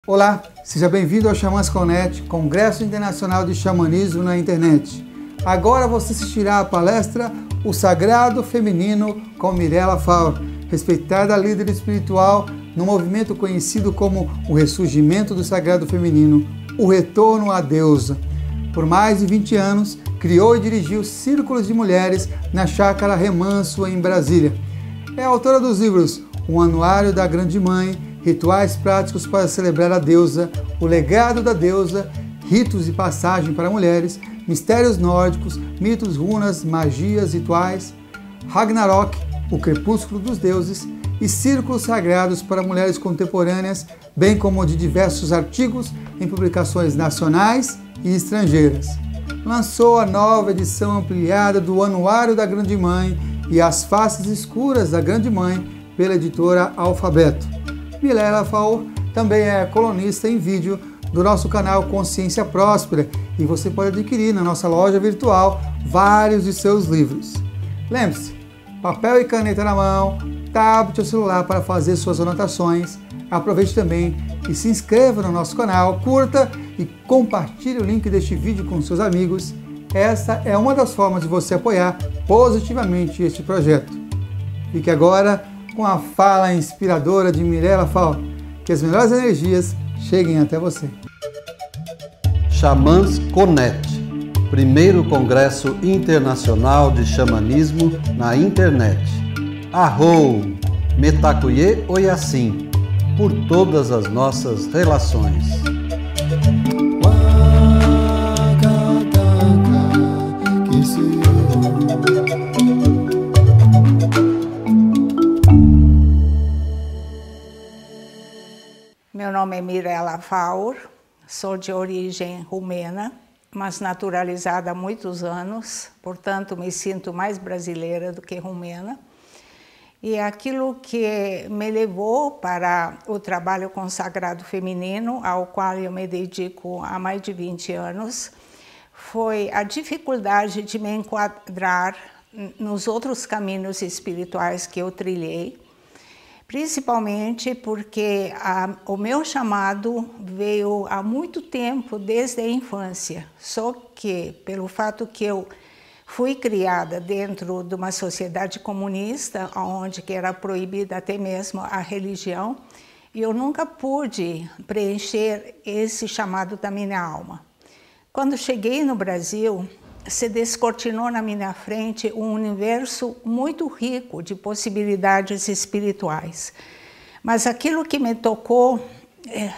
Olá, seja bem-vindo ao Xamãs Connect, Congresso Internacional de Xamanismo na Internet. Agora você assistirá à palestra O Sagrado Feminino com Mirella Faur, respeitada líder espiritual no movimento conhecido como o Ressurgimento do Sagrado Feminino, o Retorno à Deusa. Por mais de 20 anos, criou e dirigiu círculos de mulheres na Chácara Remanso, em Brasília. É autora dos livros O Anuário da Grande Mãe, Rituais práticos para celebrar a deusa, O legado da deusa, ritos e passagem para mulheres, mistérios nórdicos, mitos, runas, magias, rituais, Ragnarok, o crepúsculo dos deuses e círculos sagrados para mulheres contemporâneas, bem como de diversos artigos em publicações nacionais e estrangeiras. Lançou a nova edição ampliada do Anuário da Grande Mãe e As Faces Escuras da Grande Mãe pela editora Alfabeto. Mirella Faur também é colunista em vídeo do nosso canal Consciência Próspera e você pode adquirir na nossa loja virtual vários de seus livros. Lembre-se, papel e caneta na mão, tablet ou celular para fazer suas anotações. Aproveite também e se inscreva no nosso canal, curta e compartilhe o link deste vídeo com seus amigos. Essa é uma das formas de você apoiar positivamente este projeto. Fique agora com a fala inspiradora de Mirella Faur. Que as melhores energias cheguem até você. Xamãs Connect, primeiro Congresso Internacional de Xamanismo na Internet. Arrou, Metacuye Oyassim, por todas as nossas relações. Meu nome é Mirella Faur, sou de origem rumena, mas naturalizada há muitos anos, portanto me sinto mais brasileira do que rumena. E aquilo que me levou para o trabalho com o sagrado feminino, ao qual eu me dedico há mais de 20 anos, foi a dificuldade de me enquadrar nos outros caminhos espirituais que eu trilhei, principalmente porque o meu chamado veio há muito tempo, desde a infância, só que pelo fato que eu fui criada dentro de uma sociedade comunista, onde que era proibida até mesmo a religião, e eu nunca pude preencher esse chamado da minha alma. Quando cheguei no Brasil, se descortinou na minha frente um universo muito rico de possibilidades espirituais. Mas aquilo que me tocou,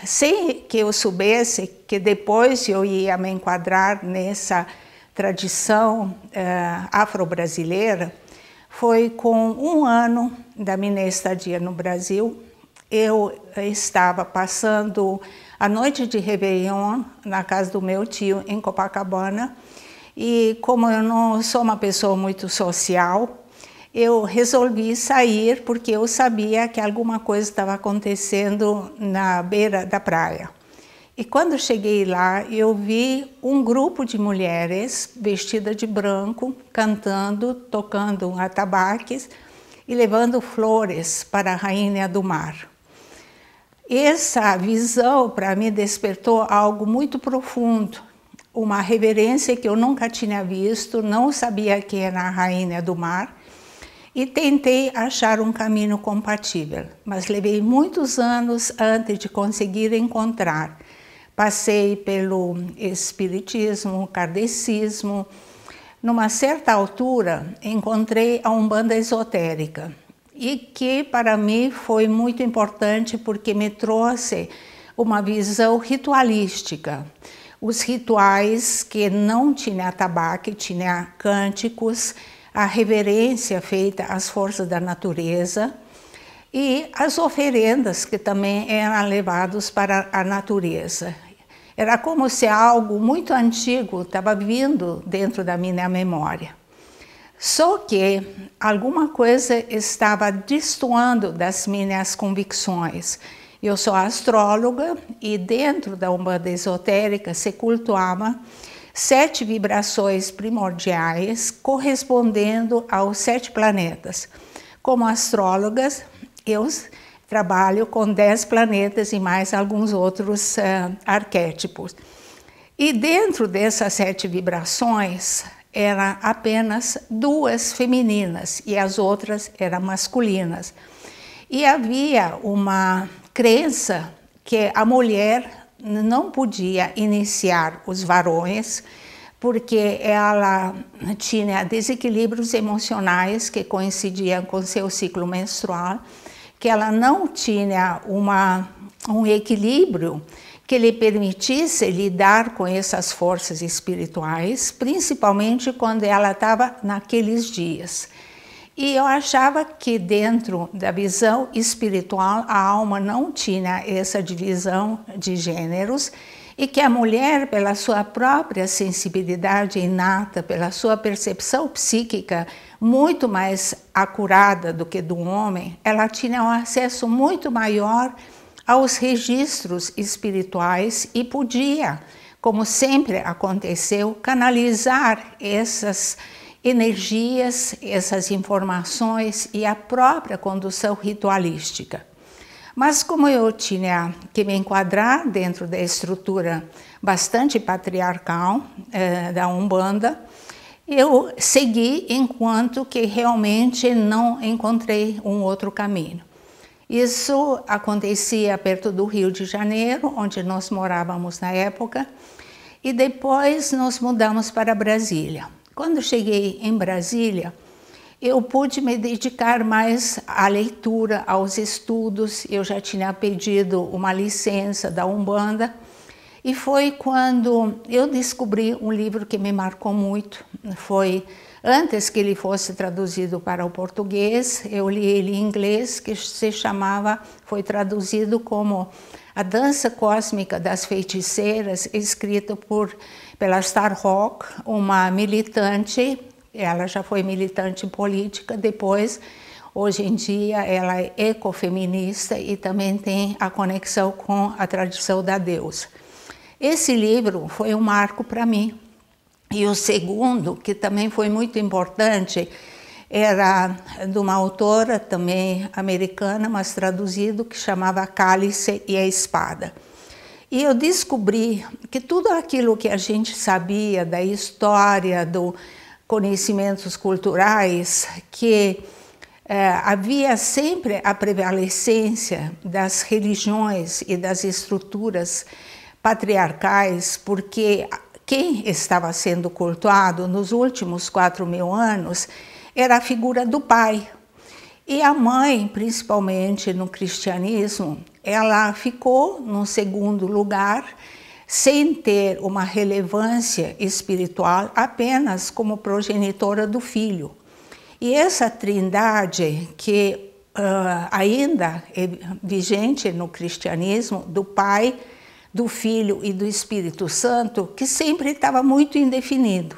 sem que eu soubesse que depois eu ia me enquadrar nessa tradição afro-brasileira, foi com um ano da minha estadia no Brasil. Eu estava passando a noite de Réveillon na casa do meu tio, em Copacabana, e como eu não sou uma pessoa muito social, eu resolvi sair porque eu sabia que alguma coisa estava acontecendo na beira da praia. E quando cheguei lá, eu vi um grupo de mulheres vestidas de branco, cantando, tocando atabaques e levando flores para a Rainha do Mar. Essa visão, para mim, despertou algo muito profundo, uma reverência que eu nunca tinha visto, não sabia quem era a Rainha do Mar, e tentei achar um caminho compatível, mas levei muitos anos antes de conseguir encontrar. Passei pelo espiritismo, kardecismo. Numa certa altura, encontrei a Umbanda esotérica, e que para mim foi muito importante porque me trouxe uma visão ritualística. Os rituais que não tinha atabaque, tinha cânticos, a reverência feita às forças da natureza e as oferendas que também eram levadas para a natureza. Era como se algo muito antigo estava vindo dentro da minha memória. Só que alguma coisa estava destoando das minhas convicções. Eu sou astróloga e dentro da Umbanda esotérica se cultuava 7 vibrações primordiais correspondendo aos 7 planetas. Como astrólogas, eu trabalho com 10 planetas e mais alguns outros arquétipos. E dentro dessas 7 vibrações, eram apenas 2 femininas e as outras eram masculinas. E havia uma crença que a mulher não podia iniciar os varões, porque ela tinha desequilíbrios emocionais que coincidiam com seu ciclo menstrual, que ela não tinha um equilíbrio que lhe permitisse lidar com essas forças espirituais, principalmente quando ela estava naqueles dias. E eu achava que dentro da visão espiritual a alma não tinha essa divisão de gêneros e que a mulher, pela sua própria sensibilidade inata, pela sua percepção psíquica muito mais acurada do que do homem, ela tinha um acesso muito maior aos registros espirituais e podia, como sempre aconteceu, canalizar essas energias, essas informações e a própria condução ritualística. Mas como eu tinha que me enquadrar dentro da estrutura bastante patriarcal da Umbanda, eu segui enquanto que realmente não encontrei um outro caminho. Isso acontecia perto do Rio de Janeiro, onde nós morávamos na época, e depois nós mudamos para Brasília. Quando cheguei em Brasília, eu pude me dedicar mais à leitura, aos estudos. Eu já tinha pedido uma licença da Umbanda, e foi quando eu descobri um livro que me marcou muito. Foi antes que ele fosse traduzido para o português, eu li ele em inglês, que foi traduzido como A Dança Cósmica das Feiticeiras, escrito pela Starhawk, uma militante. Ela já foi militante política, depois, hoje em dia, ela é ecofeminista e também tem a conexão com a tradição da deusa. Esse livro foi um marco para mim. E o segundo, que também foi muito importante, era de uma autora também americana, mas traduzido, que chamava Cálice e a Espada. E eu descobri que tudo aquilo que a gente sabia da história, dos conhecimentos culturais, que havia sempre a prevalecência das religiões e das estruturas patriarcais, porque quem estava sendo cultuado nos últimos 4.000 anos era a figura do pai. E a mãe, principalmente no cristianismo, ela ficou no segundo lugar, sem ter uma relevância espiritual, apenas como progenitora do filho. E essa trindade que ainda é vigente no cristianismo, do Pai, do Filho e do Espírito Santo, que sempre estava muito indefinido.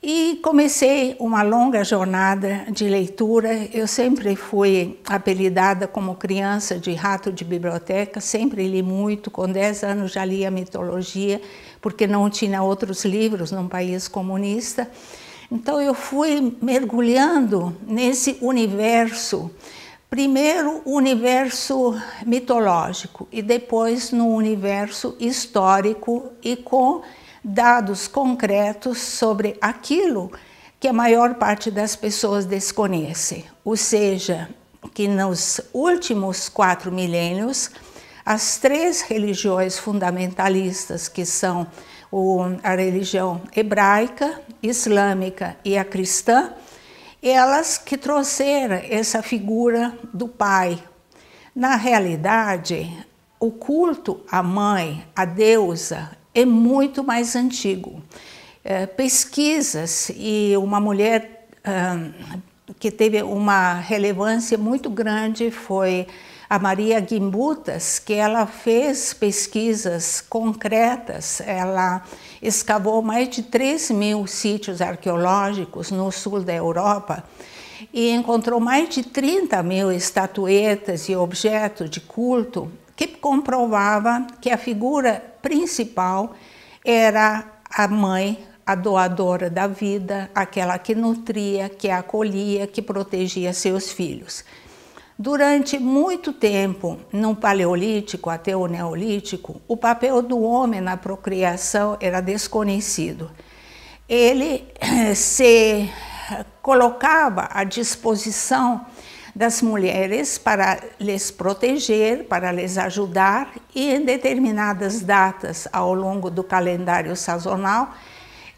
E comecei uma longa jornada de leitura. Eu sempre fui apelidada como criança de rato de biblioteca, sempre li muito, com 10 anos já lia mitologia, porque não tinha outros livros num país comunista. Então eu fui mergulhando nesse universo, primeiro o universo mitológico e depois no universo histórico e com dados concretos sobre aquilo que a maior parte das pessoas desconhece. Ou seja, que nos últimos 4 milênios, as 3 religiões fundamentalistas, que são a religião hebraica, islâmica e a cristã, elas que trouxeram essa figura do pai. Na realidade, o culto à mãe, à deusa, é muito mais antigo. Pesquisas, e uma mulher que teve uma relevância muito grande foi a Maria Gimbutas, que ela fez pesquisas concretas. Ela escavou mais de 3.000 sítios arqueológicos no sul da Europa e encontrou mais de 30.000 estatuetas e objetos de culto que comprovava que a figura principal era a mãe, a doadora da vida, aquela que nutria, que acolhia, que protegia seus filhos. Durante muito tempo, no Paleolítico até o Neolítico, o papel do homem na procriação era desconhecido. Ele se colocava à disposição das mulheres para lhes proteger, para lhes ajudar, e em determinadas datas ao longo do calendário sazonal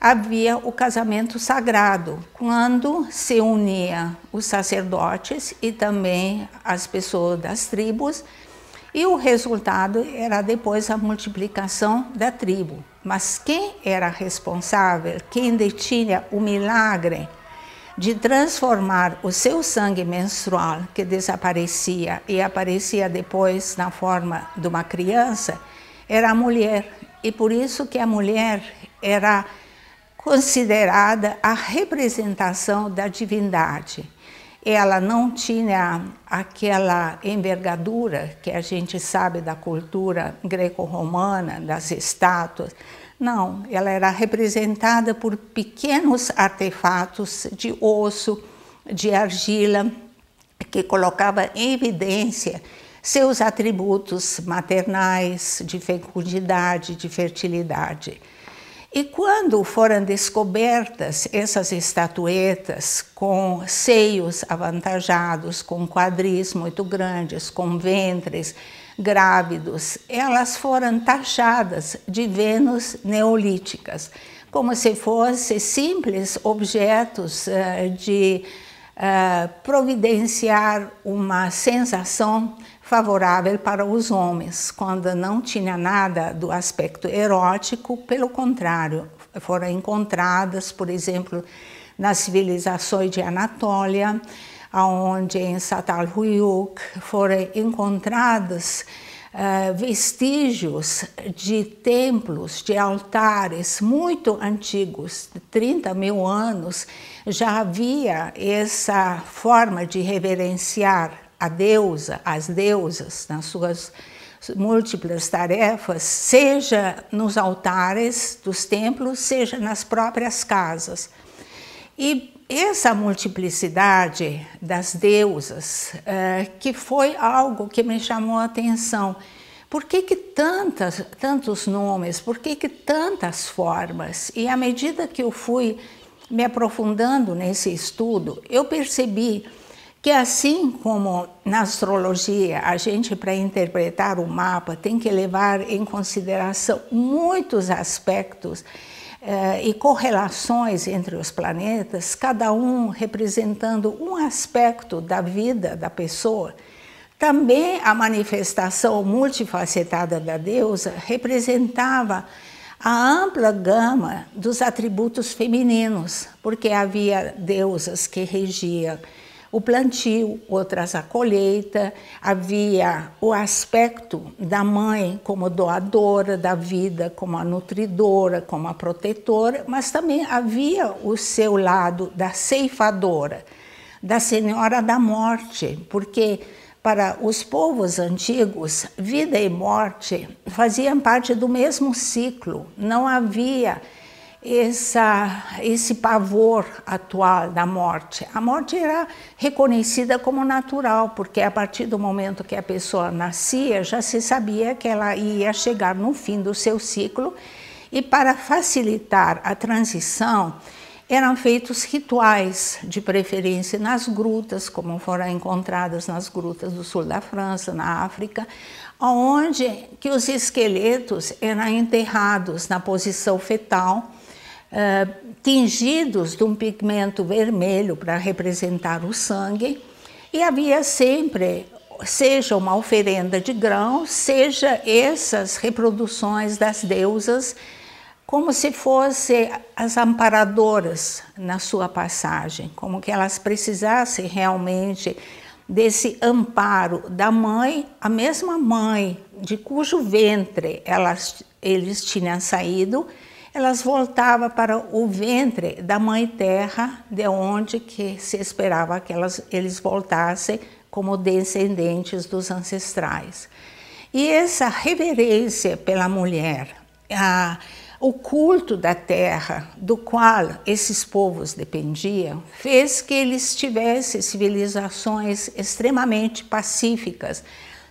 havia o casamento sagrado, quando se unia os sacerdotes e também as pessoas das tribos, e o resultado era depois a multiplicação da tribo. Mas quem era responsável, quem detinha o milagre de transformar o seu sangue menstrual, que desaparecia e aparecia depois na forma de uma criança, era a mulher. E por isso que a mulher era considerada a representação da divindade. Ela não tinha aquela envergadura que a gente sabe da cultura greco-romana, das estátuas. Não, ela era representada por pequenos artefatos de osso, de argila, que colocava em evidência seus atributos maternais, de fecundidade, de fertilidade. E quando foram descobertas essas estatuetas com seios avantajados, com quadris muito grandes, com ventres grávidos, elas foram taxadas de Vênus neolíticas, como se fossem simples objetos de providenciar uma sensação favorável para os homens, quando não tinha nada do aspecto erótico. Pelo contrário, foram encontradas, por exemplo, nas civilizações de Anatólia, onde em Çatalhöyük foram encontrados vestígios de templos, de altares muito antigos, de 30 mil anos, já havia essa forma de reverenciar a deusa, as deusas, nas suas múltiplas tarefas, seja nos altares dos templos, seja nas próprias casas. E essa multiplicidade das deusas, que foi algo que me chamou a atenção. Por que tantos nomes? Por que tantas formas? E à medida que eu fui me aprofundando nesse estudo, eu percebi que assim como na astrologia, a gente, para interpretar o mapa, tem que levar em consideração muitos aspectos e correlações entre os planetas, cada um representando um aspecto da vida da pessoa, também a manifestação multifacetada da deusa representava a ampla gama dos atributos femininos, porque havia deusas que regiam o plantio, outras a colheita, havia o aspecto da mãe como doadora da vida, como a nutridora, como a protetora, mas também havia o seu lado da ceifadora, da senhora da morte, porque para os povos antigos, vida e morte faziam parte do mesmo ciclo, não havia esse pavor atual da morte. A morte era reconhecida como natural, porque a partir do momento que a pessoa nascia, já se sabia que ela ia chegar no fim do seu ciclo, e para facilitar a transição, eram feitos rituais, de preferência nas grutas, como foram encontradas nas grutas do sul da França, na África, onde que os esqueletos eram enterrados na posição fetal, tingidos de um pigmento vermelho para representar o sangue, e havia sempre, seja uma oferenda de grãos, seja essas reproduções das deusas, como se fossem as amparadoras na sua passagem, como que elas precisassem realmente desse amparo da mãe, a mesma mãe de cujo ventre eles tinham saído, elas voltavam para o ventre da Mãe Terra, de onde que se esperava que eles voltassem como descendentes dos ancestrais. E essa reverência pela mulher, o culto da terra, do qual esses povos dependiam, fez que eles tivessem civilizações extremamente pacíficas,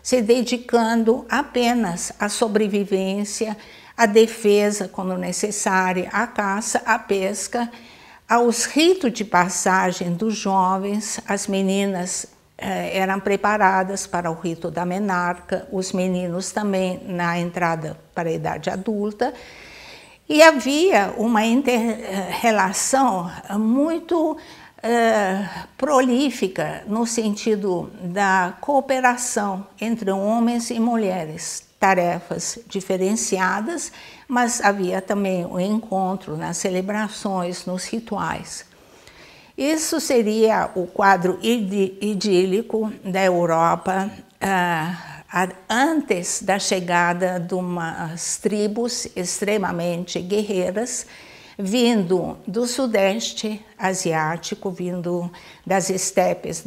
se dedicando apenas à sobrevivência, à defesa, quando necessária, à caça, à pesca, aos ritos de passagem dos jovens. As meninas eram preparadas para o rito da menarca, os meninos também na entrada para a idade adulta. E havia uma inter-relação muito prolífica no sentido da cooperação entre homens e mulheres, tarefas diferenciadas, mas havia também o encontro nas celebrações, nos rituais. Isso seria o quadro idílico da Europa antes da chegada de umas tribos extremamente guerreiras, vindo do sudeste asiático, vindo das estepes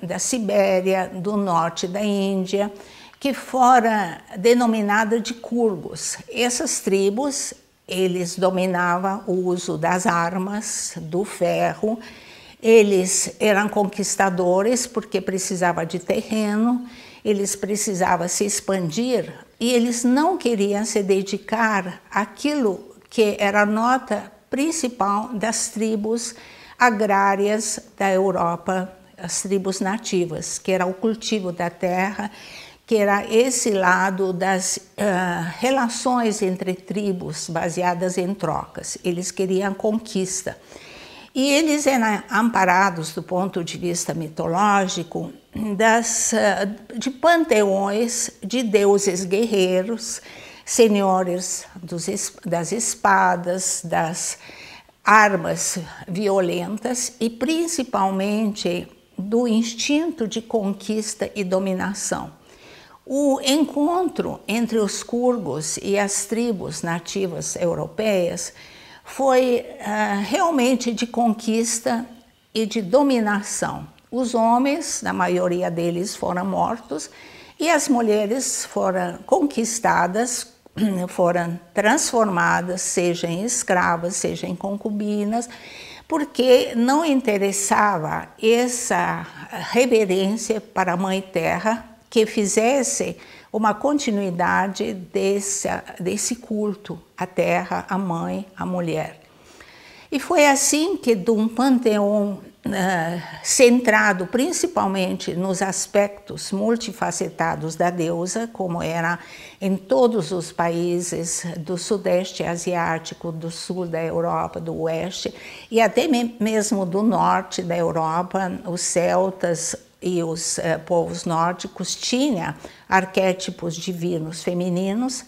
da Sibéria, do norte da Índia, que fora denominada de Kurgos. Essas tribos, eles dominavam o uso das armas, do ferro, eles eram conquistadores porque precisavam de terreno, eles precisavam se expandir e eles não queriam se dedicar àquilo que era a nota principal das tribos agrárias da Europa, as tribos nativas, que era o cultivo da terra, que era esse lado das relações entre tribos baseadas em trocas. Eles queriam conquista. E eles eram amparados, do ponto de vista mitológico, de panteões de deuses guerreiros, senhores das espadas, das armas violentas e principalmente do instinto de conquista e dominação. O encontro entre os Kurgos e as tribos nativas europeias foi realmente de conquista e de dominação. Os homens, na maioria deles, foram mortos e as mulheres foram conquistadas, foram transformadas, seja em escravas, seja em concubinas, porque não interessava essa reverência para a Mãe Terra que fizesse uma continuidade desse culto à terra, à mãe, à mulher. E foi assim que, de um panteão centrado principalmente nos aspectos multifacetados da deusa, como era em todos os países do sudeste asiático, do sul da Europa, do oeste, e até mesmo do norte da Europa, os celtas e os povos nórdicos tinham arquétipos divinos femininos,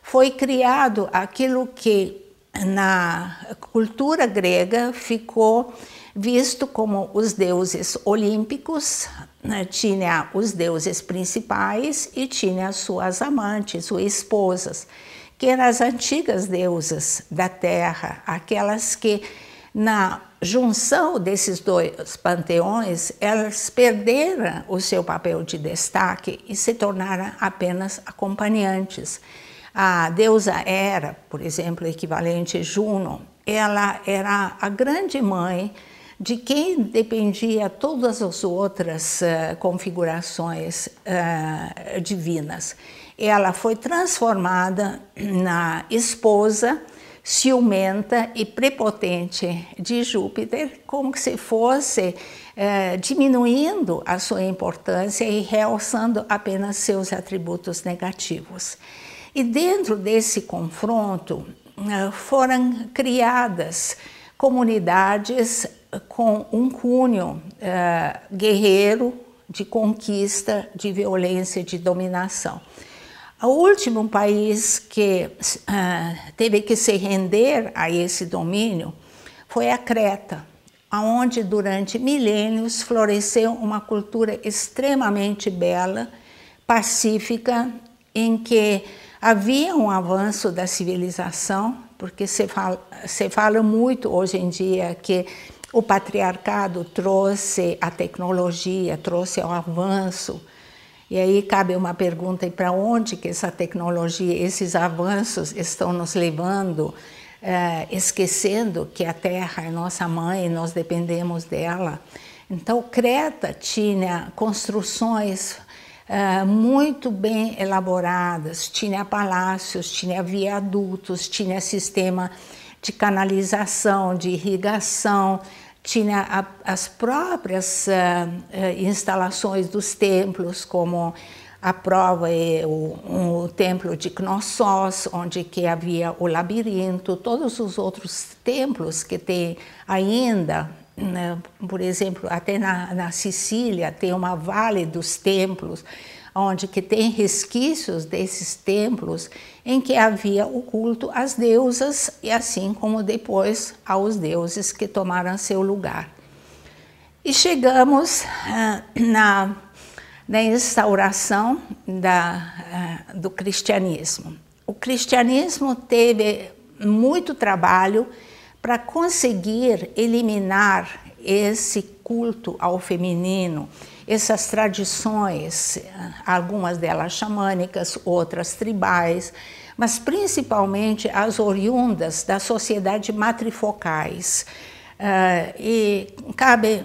foi criado aquilo que na cultura grega ficou visto como os deuses olímpicos, né? Tinha os deuses principais e tinha as suas amantes, ou esposas, que eram as antigas deusas da terra, aquelas que na junção desses dois panteões, elas perderam o seu papel de destaque e se tornaram apenas acompanhantes. A deusa Hera, por exemplo, equivalente Juno, ela era a grande mãe de quem dependia todas as outras configurações divinas. Ela foi transformada na esposa ciumenta e prepotente de Júpiter, como se fosse diminuindo a sua importância e realçando apenas seus atributos negativos. E dentro desse confronto foram criadas comunidades com um cunho guerreiro, de conquista, de violência, de dominação. O último país que teve que se render a esse domínio foi a Creta, onde durante milênios floresceu uma cultura extremamente bela, pacífica, em que havia um avanço da civilização, porque se fala muito hoje em dia que o patriarcado trouxe a tecnologia, trouxe o avanço, E aí cabe uma pergunta, e para onde que essa tecnologia, esses avanços estão nos levando, esquecendo que a Terra é nossa mãe e nós dependemos dela. Então, Creta tinha construções muito bem elaboradas, tinha palácios, tinha viadutos, tinha sistema de canalização, de irrigação, tinha as próprias instalações dos templos, como a prova é o templo de Knossos, onde que havia o labirinto, todos os outros templos que tem ainda, né, por exemplo, até na Sicília tem uma Vale dos Templos, onde que tem resquícios desses templos em que havia o culto às deusas e assim como depois aos deuses que tomaram seu lugar. E chegamos na instauração do cristianismo. O cristianismo teve muito trabalho para conseguir eliminar esse culto ao feminino, essas tradições, algumas delas xamânicas, outras tribais, mas principalmente as oriundas da sociedade matrifocais. E cabe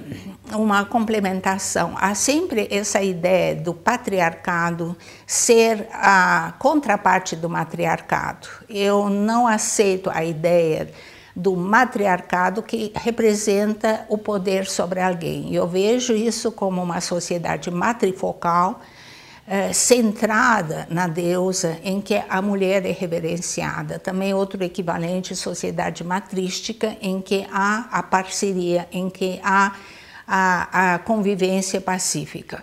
uma complementação. Há sempre essa ideia do patriarcado ser a contraparte do matriarcado. Eu não aceito a ideia do matriarcado que representa o poder sobre alguém. Eu vejo isso como uma sociedade matrifocal, centrada na deusa, em que a mulher é reverenciada. Também outro equivalente, sociedade matrística, em que há a parceria, em que há a convivência pacífica.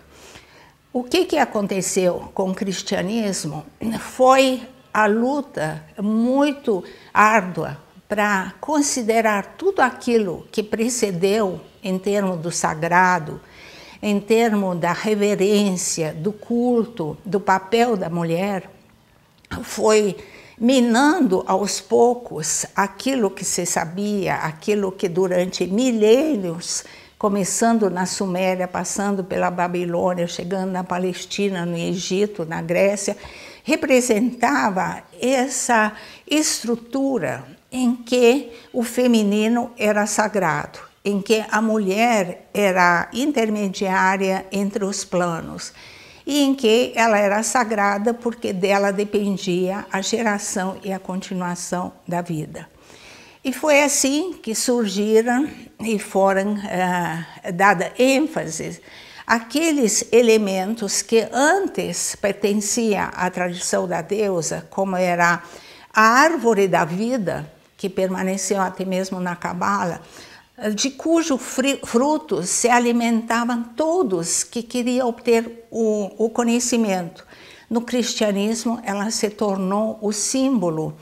O que aconteceu com o cristianismo foi a luta muito árdua para considerar tudo aquilo que precedeu em termos do sagrado, em termos da reverência, do culto, do papel da mulher, foi minando aos poucos aquilo que se sabia, aquilo que durante milênios, começando na Suméria, passando pela Babilônia, chegando na Palestina, no Egito, na Grécia, representava essa estrutura em que o feminino era sagrado, em que a mulher era intermediária entre os planos e em que ela era sagrada porque dela dependia a geração e a continuação da vida. E foi assim que surgiram e foram dada ênfase àqueles elementos que antes pertenciam à tradição da deusa, como era a árvore da vida, que permaneceu até mesmo na Cabala, de cujo frutos se alimentavam todos que queriam obter o conhecimento. No cristianismo, ela se tornou o símbolo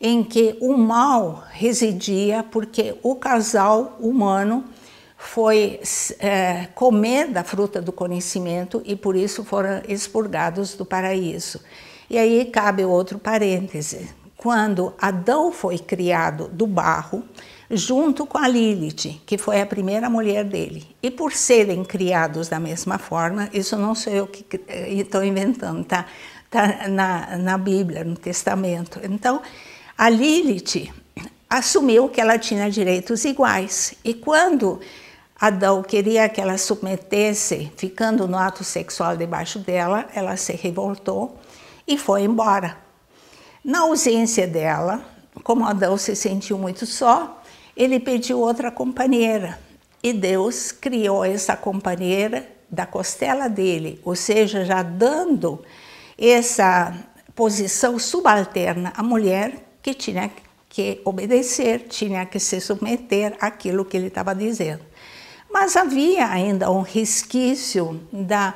em que o mal residia, porque o casal humano foi comer da fruta do conhecimento e por isso foram expurgados do paraíso. E aí cabe outro parêntese. Quando Adão foi criado do barro, junto com a Lilith, que foi a primeira mulher dele. E por serem criados da mesma forma, isso não sou eu que estou inventando, tá na Bíblia, no Testamento. Então, a Lilith assumiu que ela tinha direitos iguais. E quando Adão queria que ela submetesse, ficando no ato sexual debaixo dela, ela se revoltou e foi embora. Na ausência dela, como Adão se sentiu muito só, ele pediu outra companheira. E Deus criou essa companheira da costela dele, ou seja, já dando essa posição subalterna à mulher que tinha que obedecer, tinha que se submeter àquilo que ele estava dizendo. Mas havia ainda um resquício da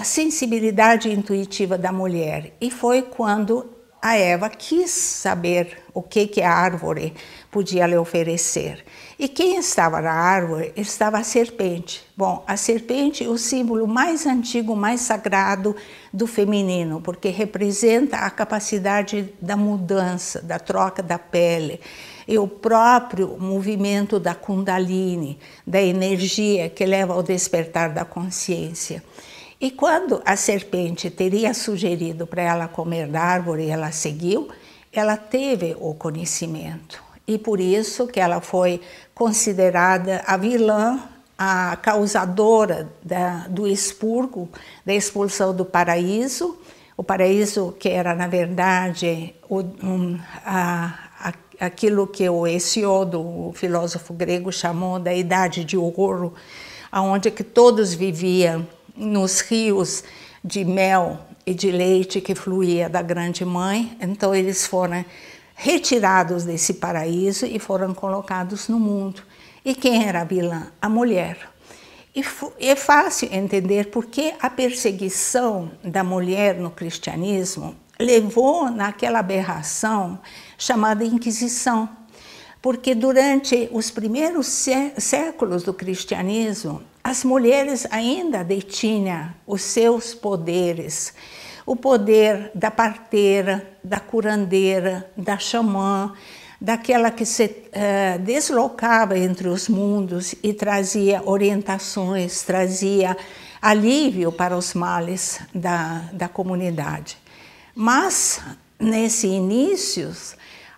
sensibilidade intuitiva da mulher. E foi quando a Eva quis saber o que a árvore podia lhe oferecer. E quem estava na árvore estava a serpente. Bom, a serpente é o símbolo mais antigo, mais sagrado do feminino, porque representa a capacidade da mudança, da troca da pele, e o próprio movimento da Kundalini, da energia que leva ao despertar da consciência. E quando a serpente teria sugerido para ela comer da árvore e ela seguiu, ela teve o conhecimento. E por isso que ela foi considerada a vilã, a causadora do expurgo, da expulsão do paraíso. O paraíso que era, na verdade, aquilo que o Hesíodo, o filósofo grego, chamou da Idade de Ouro, onde que todos viviam nos rios de mel e de leite que fluía da grande mãe. Então eles foram retirados desse paraíso e foram colocados no mundo. E quem era a vilã? A mulher. E é fácil entender por que a perseguição da mulher no cristianismo levou naquela aberração chamada Inquisição. Porque durante os primeiros séculos do cristianismo, as mulheres ainda detinham os seus poderes. O poder da parteira, da curandeira, da xamã, daquela que se deslocava entre os mundos e trazia orientações, trazia alívio para os males da comunidade. Mas, nesse início,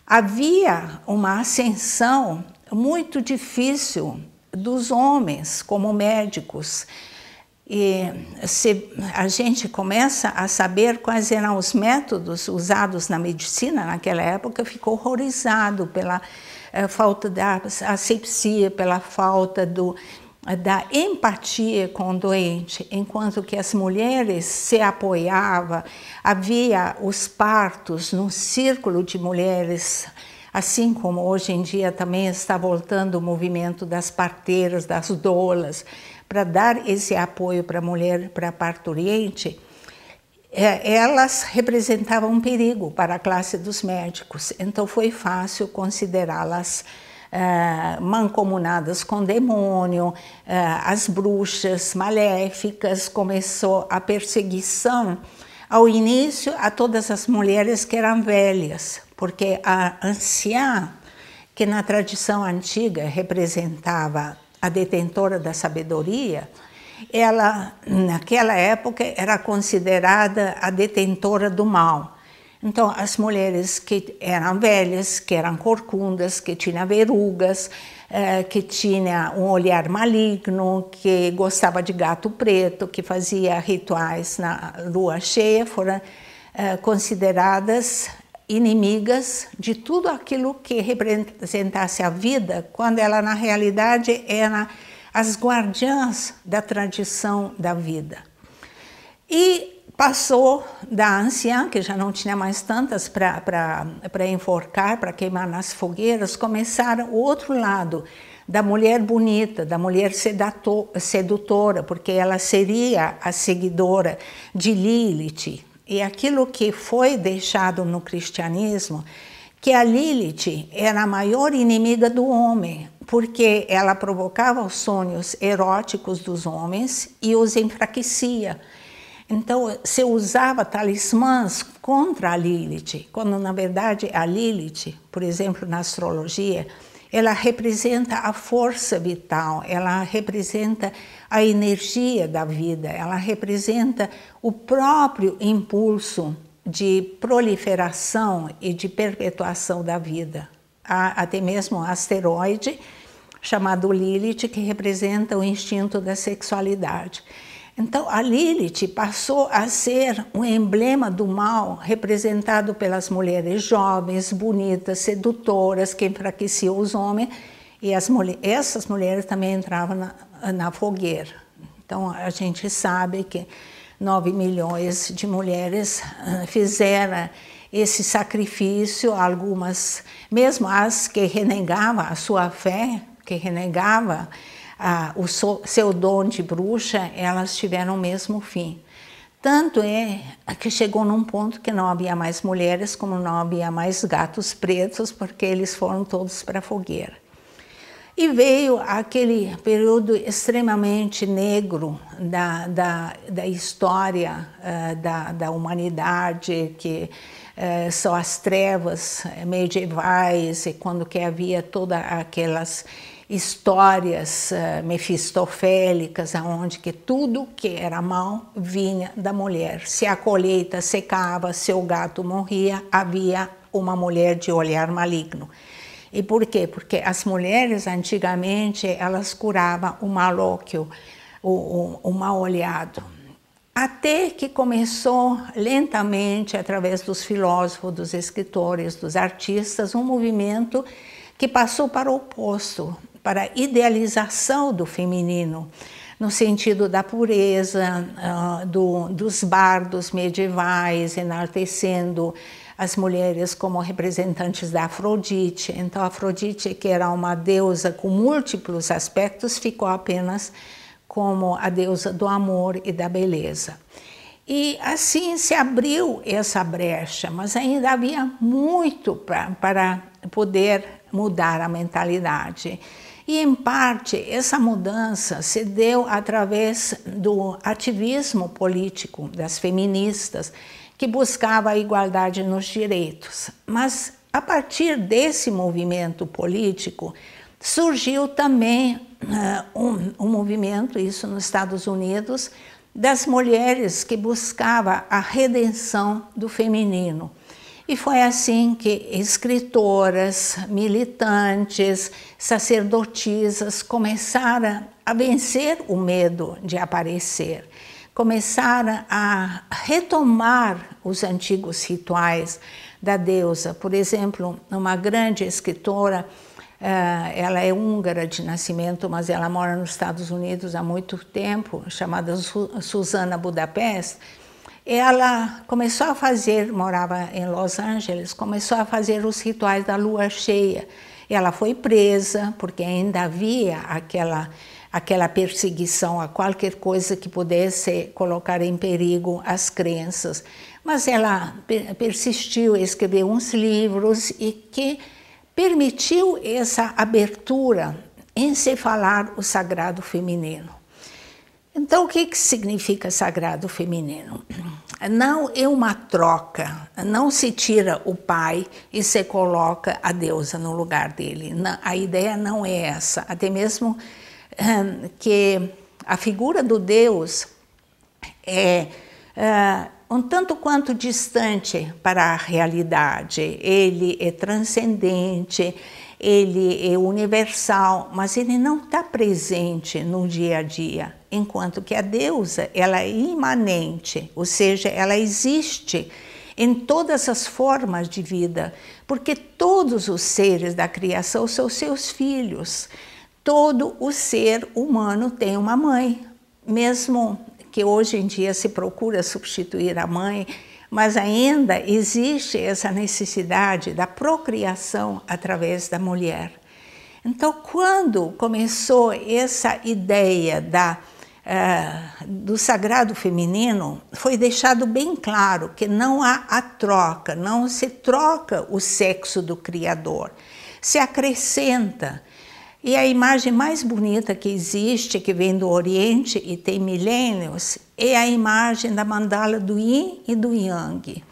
havia uma ascensão muito difícil dos homens como médicos. E se a gente começa a saber quais eram os métodos usados na medicina naquela época, ficou horrorizado pela falta da asepsia, pela falta da empatia com o doente, enquanto que as mulheres se apoiavam, havia os partos no círculo de mulheres, assim como hoje em dia também está voltando o movimento das parteiras, das doulas, para dar esse apoio para a mulher, para a parturiente. Elas representavam um perigo para a classe dos médicos, então foi fácil considerá-las mancomunadas com o demônio, as bruxas maléficas. Começou a perseguição ao início a todas as mulheres que eram velhas, porque a anciã, que na tradição antiga representava a detentora da sabedoria, ela, naquela época, era considerada a detentora do mal. Então, as mulheres que eram velhas, que eram corcundas, que tinham verrugas, que tinham um olhar maligno, que gostava de gato preto, que fazia rituais na lua cheia, foram consideradas inimigas de tudo aquilo que representasse a vida, quando ela, na realidade, era as guardiãs da tradição da vida. E passou da anciã, que já não tinha mais tantas para enforcar, para queimar nas fogueiras, começaram o outro lado, da mulher bonita, da mulher sedutora, porque ela seria a seguidora de Lilith. E aquilo que foi deixado no cristianismo, que a Lilith era a maior inimiga do homem, porque ela provocava os sonhos eróticos dos homens e os enfraquecia. Então, se usava talismãs contra a Lilith, quando na verdade a Lilith, por exemplo, na astrologia, ela representa a força vital, ela representa a energia da vida, ela representa o próprio impulso de proliferação e de perpetuação da vida. Há até mesmo um asteroide chamado Lilith, que representa o instinto da sexualidade. Então, a Lilith passou a ser um emblema do mal representado pelas mulheres jovens, bonitas, sedutoras, que enfraqueciam os homens, e essas mulheres também entravam na fogueira. Então, a gente sabe que 9 milhões de mulheres fizeram esse sacrifício, algumas, mesmo as que renegavam a sua fé, que renegavam o seu dom de bruxa, elas tiveram o mesmo fim. Tanto é que chegou num ponto que não havia mais mulheres, como não havia mais gatos pretos, porque eles foram todos para a fogueira. E veio aquele período extremamente negro da história da humanidade, que são as trevas medievais, e quando que havia todas aquelas histórias mefistofélicas, onde que tudo que era mal vinha da mulher. Se a colheita secava, se o gato morria, havia uma mulher de olhar maligno. E por quê? Porque as mulheres, antigamente, elas curavam o malóquio, o mal olhado. Até que começou lentamente, através dos filósofos, dos escritores, dos artistas, um movimento que passou para o oposto, para a idealização do feminino, no sentido da pureza, dos bardos medievais, enaltecendo as mulheres como representantes da Afrodite. Então, Afrodite, que era uma deusa com múltiplos aspectos, ficou apenas como a deusa do amor e da beleza. E assim se abriu essa brecha, mas ainda havia muito para poder mudar a mentalidade. E, em parte, essa mudança se deu através do ativismo político das feministas, que buscava a igualdade nos direitos. Mas, a partir desse movimento político, surgiu também um movimento, isso nos Estados Unidos, das mulheres que buscava a redenção do feminino. E foi assim que escritoras, militantes, sacerdotisas começaram a vencer o medo de aparecer, começaram a retomar os antigos rituais da deusa. Por exemplo, uma grande escritora, ela é húngara de nascimento, mas ela mora nos Estados Unidos há muito tempo, chamada Susana Budapest. Ela começou a fazer, morava em Los Angeles, começou a fazer os rituais da lua cheia. Ela foi presa, porque ainda havia aquela perseguição a qualquer coisa que pudesse colocar em perigo as crenças. Mas ela persistiu, escreveu uns livros e que permitiu essa abertura em se falar o sagrado feminino. Então, o que significa sagrado feminino? Não é uma troca, não se tira o pai e se coloca a deusa no lugar dele. A ideia não é essa, até mesmo que a figura do Deus é um tanto quanto distante para a realidade. Ele é transcendente, ele é universal, mas ele não está presente no dia a dia, enquanto que a deusa, ela é imanente, ou seja, ela existe em todas as formas de vida, porque todos os seres da criação são seus filhos. Todo o ser humano tem uma mãe, mesmo que hoje em dia se procura substituir a mãe, mas ainda existe essa necessidade da procriação através da mulher. Então, quando começou essa ideia do sagrado feminino, foi deixado bem claro que não há a troca, não se troca o sexo do Criador, se acrescenta. E a imagem mais bonita que existe, que vem do Oriente e tem milênios, é a imagem da mandala do Yin e do Yang,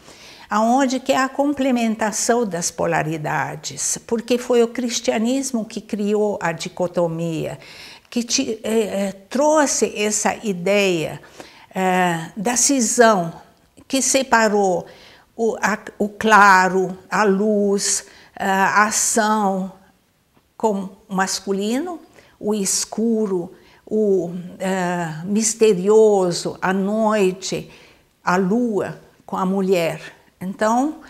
aonde que é a complementação das polaridades, porque foi o cristianismo que criou a dicotomia, que trouxe essa ideia da cisão, que separou o claro, a luz, a ação, com o masculino, o escuro, o misterioso, a noite, a lua com a mulher. Então,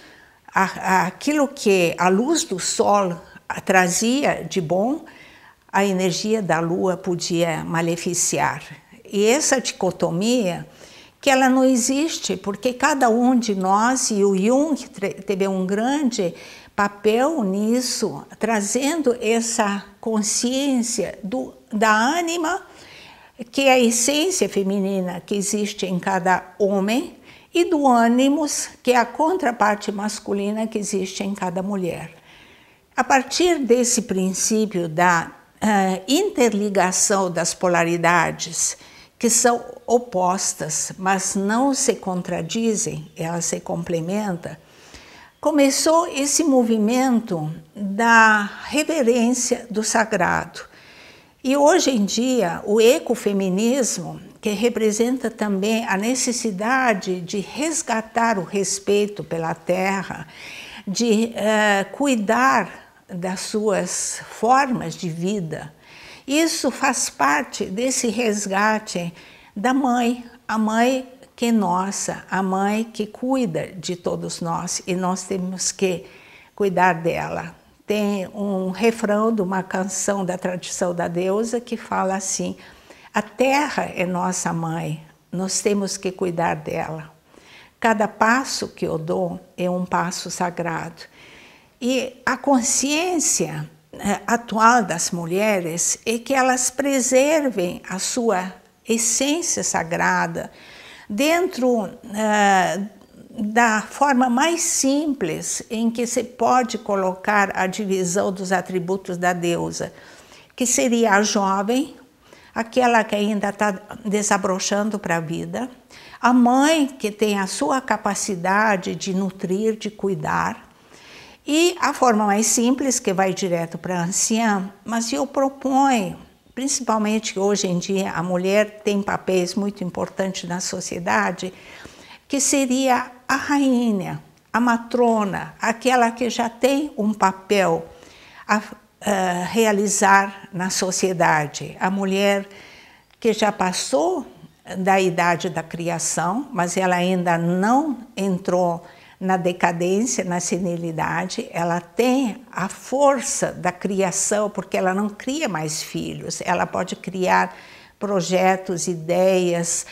aquilo que a luz do sol trazia de bom, a energia da lua podia maleficiar. E essa dicotomia, que ela não existe, porque cada um de nós, e o Jung teve um grande papel nisso, trazendo essa consciência da ânima, que é a essência feminina que existe em cada homem, e do ânimos, que é a contraparte masculina que existe em cada mulher. A partir desse princípio da interligação das polaridades, que são opostas, mas não se contradizem, elas se complementam, começou esse movimento da reverência do sagrado, E hoje em dia, o ecofeminismo, que representa também a necessidade de resgatar o respeito pela terra, de cuidar das suas formas de vida, isso faz parte desse resgate da mãe, a mãe que é nossa, a mãe que cuida de todos nós e nós temos que cuidar dela. Tem um refrão de uma canção da tradição da deusa que fala assim: a terra é nossa mãe, nós temos que cuidar dela. Cada passo que eu dou é um passo sagrado. E a consciência atual das mulheres é que elas preservem a sua essência sagrada dentro da forma mais simples em que se pode colocar a divisão dos atributos da deusa, que seria a jovem, aquela que ainda está desabrochando para a vida, a mãe que tem a sua capacidade de nutrir, de cuidar, e a forma mais simples, que vai direto para a anciã, mas eu proponho, principalmente que hoje em dia a mulher tem papéis muito importantes na sociedade, que seria a rainha, a matrona, aquela que já tem um papel a realizar na sociedade. A mulher que já passou da idade da criação, mas ela ainda não entrou na decadência, na senilidade, ela tem a força da criação, porque ela não cria mais filhos, ela pode criar projetos, ideias,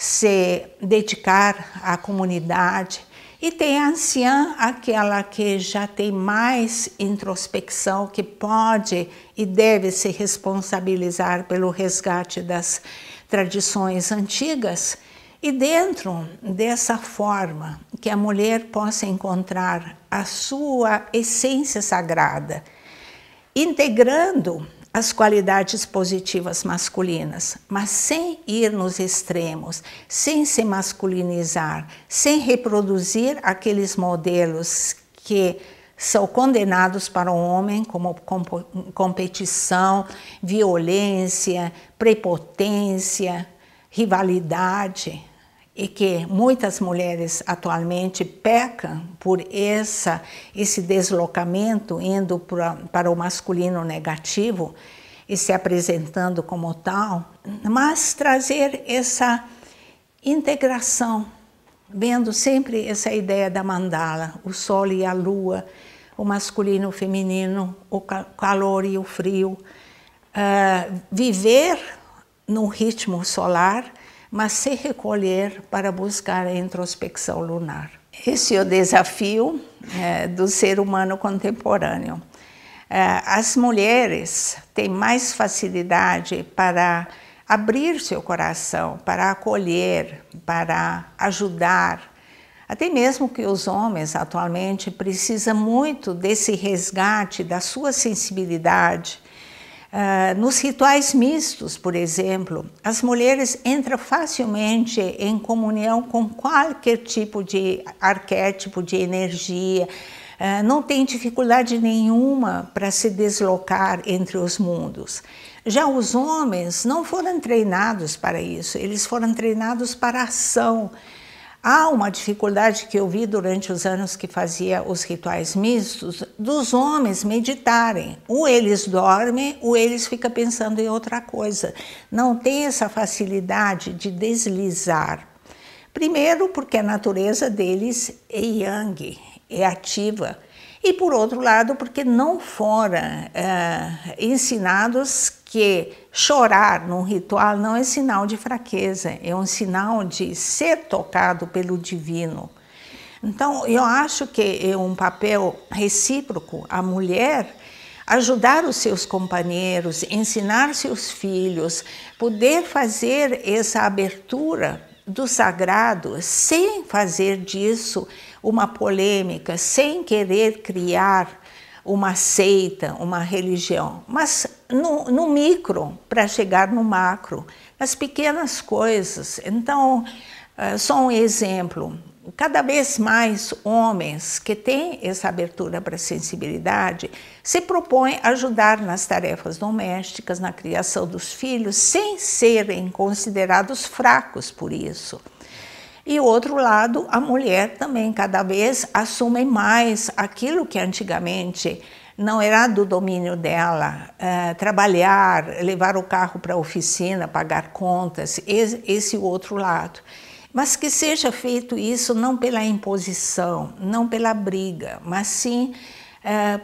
se dedicar à comunidade. E tem a anciã, aquela que já tem mais introspecção, que pode e deve se responsabilizar pelo resgate das tradições antigas. E dentro dessa forma que a mulher possa encontrar a sua essência sagrada, integrando as qualidades positivas masculinas, mas sem ir nos extremos, sem se masculinizar, sem reproduzir aqueles modelos que são condenados para o homem, como competição, violência, prepotência, rivalidade, e que muitas mulheres atualmente pecam por esse deslocamento, indo para o masculino negativo e se apresentando como tal, mas trazer essa integração, vendo sempre essa ideia da mandala, o sol e a lua, o masculino e o feminino, o calor e o frio, viver no ritmo solar, mas se recolher para buscar a introspecção lunar. Esse é o desafio do ser humano contemporâneo. As mulheres têm mais facilidade para abrir seu coração, para acolher, para ajudar. Até mesmo que os homens atualmente precisam muito desse resgate da sua sensibilidade. Nos rituais mistos, por exemplo, as mulheres entram facilmente em comunhão com qualquer tipo de arquétipo, de energia, não tem dificuldade nenhuma para se deslocar entre os mundos. Já os homens não foram treinados para isso, eles foram treinados para a ação. Há uma dificuldade que eu vi durante os anos que fazia os rituais mistos, dos homens meditarem. Ou eles dormem, ou eles ficam pensando em outra coisa. Não tem essa facilidade de deslizar. Primeiro, porque a natureza deles é yang, é ativa. E, por outro lado, porque não foram ensinados que chorar num ritual não é sinal de fraqueza, é um sinal de ser tocado pelo divino. Então, eu acho que é um papel recíproco a mulher ajudar os seus companheiros, ensinar seus filhos, poder fazer essa abertura do sagrado sem fazer disso uma polêmica, sem querer criar uma seita, uma religião, mas no micro, para chegar no macro, nas pequenas coisas. Então, só um exemplo, cada vez mais homens que têm essa abertura para a sensibilidade se propõem a ajudar nas tarefas domésticas, na criação dos filhos, sem serem considerados fracos por isso. E, outro lado, a mulher também cada vez assume mais aquilo que antigamente não era do domínio dela, trabalhar, levar o carro para a oficina, pagar contas, esse outro lado. Mas que seja feito isso não pela imposição, não pela briga, mas sim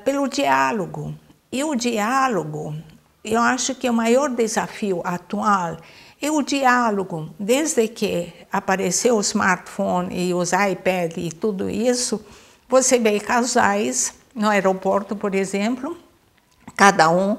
pelo diálogo. E o diálogo, eu acho que o maior desafio atual é o diálogo. Desde que apareceu o smartphone e os iPads e tudo isso, você vê casais no aeroporto, por exemplo, cada um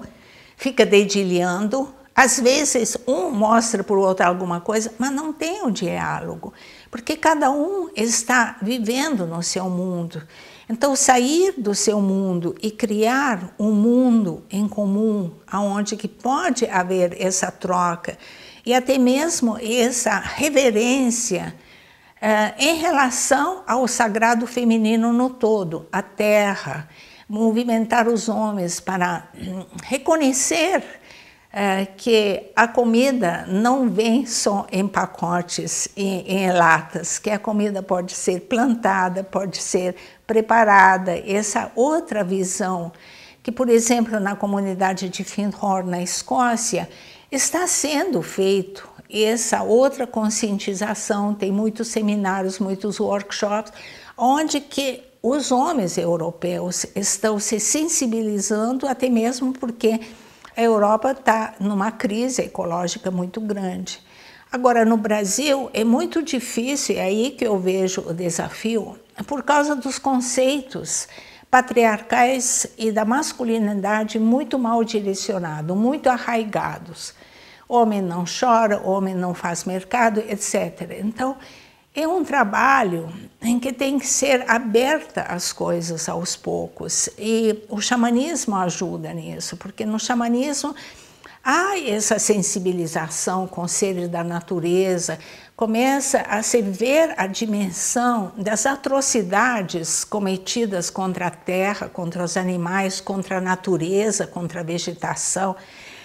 fica dedilhando. Às vezes, um mostra para o outro alguma coisa, mas não tem o diálogo, porque cada um está vivendo no seu mundo. Então, sair do seu mundo e criar um mundo em comum, onde que pode haver essa troca, e até mesmo essa reverência em relação ao sagrado feminino no todo, a terra, movimentar os homens para reconhecer que a comida não vem só em pacotes e em latas, que a comida pode ser plantada, pode ser preparada. Essa outra visão, que, por exemplo, na comunidade de Findhorn, na Escócia, está sendo feito. Essa outra conscientização, tem muitos seminários, muitos workshops, onde que os homens europeus estão se sensibilizando, até mesmo porque a Europa está numa crise ecológica muito grande. Agora, no Brasil, é muito difícil, é aí que eu vejo o desafio, por causa dos conceitos patriarcais e da masculinidade muito mal direcionados, muito arraigados. Homem não chora, homem não faz mercado, etc. Então, é um trabalho em que tem que ser aberta as coisas aos poucos. E o xamanismo ajuda nisso, porque no xamanismo há essa sensibilização com os seres da natureza, começa a se ver a dimensão das atrocidades cometidas contra a terra, contra os animais, contra a natureza, contra a vegetação.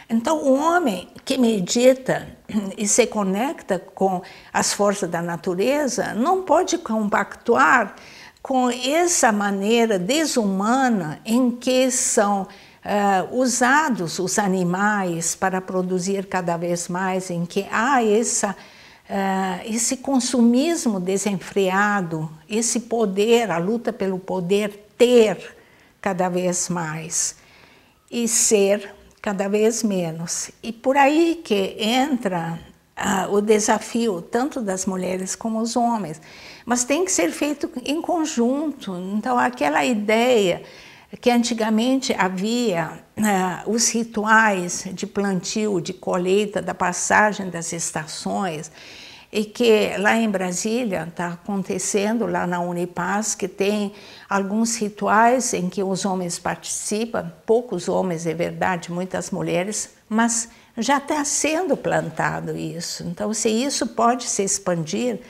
Então, o homem que medita e se conecta com as forças da natureza não pode compactuar com essa maneira desumana em que são usados os animais para produzir cada vez mais, em que há esse consumismo desenfreado, esse poder, a luta pelo poder ter cada vez mais e ser cada vez menos. E por aí que entra o desafio tanto das mulheres como dos homens. Mas tem que ser feito em conjunto. Então, aquela ideia que antigamente havia os rituais de plantio, de colheita, da passagem das estações, e que lá em Brasília está acontecendo, lá na Unipaz, que tem alguns rituais em que os homens participam, poucos homens, é verdade, muitas mulheres, mas já está sendo plantado isso. Então, se isso pode se expandir,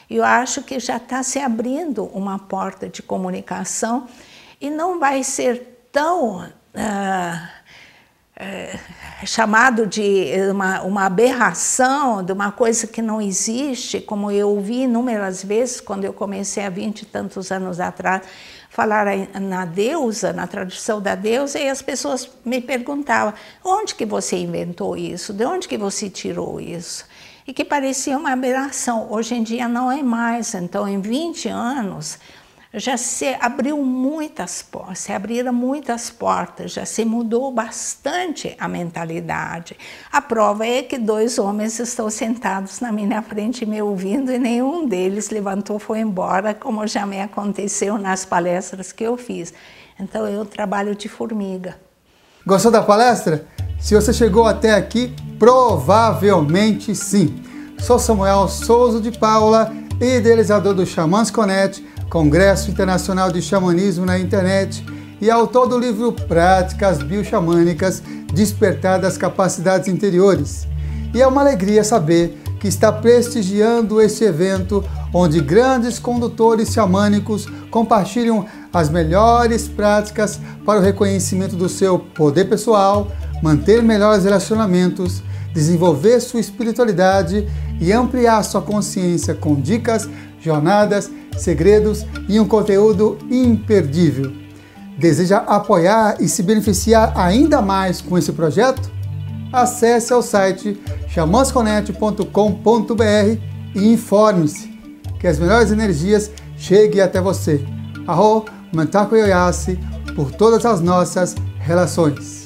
eu acho que já está se abrindo uma porta de comunicação e não vai ser tão chamado de uma aberração, de uma coisa que não existe, como eu ouvi inúmeras vezes quando eu comecei há 20 e tantos anos atrás, falar na deusa, na tradição da deusa, e as pessoas me perguntavam, onde que você inventou isso? De onde que você tirou isso? E que parecia uma aberração. Hoje em dia não é mais. Então, em 20 anos, já se abriram muitas portas, já se mudou bastante a mentalidade. A prova é que 2 homens estão sentados na minha frente me ouvindo e nenhum deles levantou e foi embora, como já me aconteceu nas palestras que eu fiz. Então, eu trabalho de formiga. Gostou da palestra? Se você chegou até aqui, provavelmente sim. Sou Samuel Souza de Paula, idealizador do Xamãs Connect, Congresso Internacional de Xamanismo na Internet, e autor do livro Práticas Bioxamânicas, Despertar das Capacidades Interiores. E é uma alegria saber que está prestigiando este evento, onde grandes condutores xamânicos compartilham as melhores práticas para o reconhecimento do seu poder pessoal, manter melhores relacionamentos, desenvolver sua espiritualidade e ampliar sua consciência com dicas, jornadas, segredos e um conteúdo imperdível. Deseja apoiar e se beneficiar ainda mais com esse projeto? Acesse ao site xamansconet.com.br e informe-se que as melhores energias cheguem até você. Arro, Mantaku Yoyasi, por todas as nossas relações.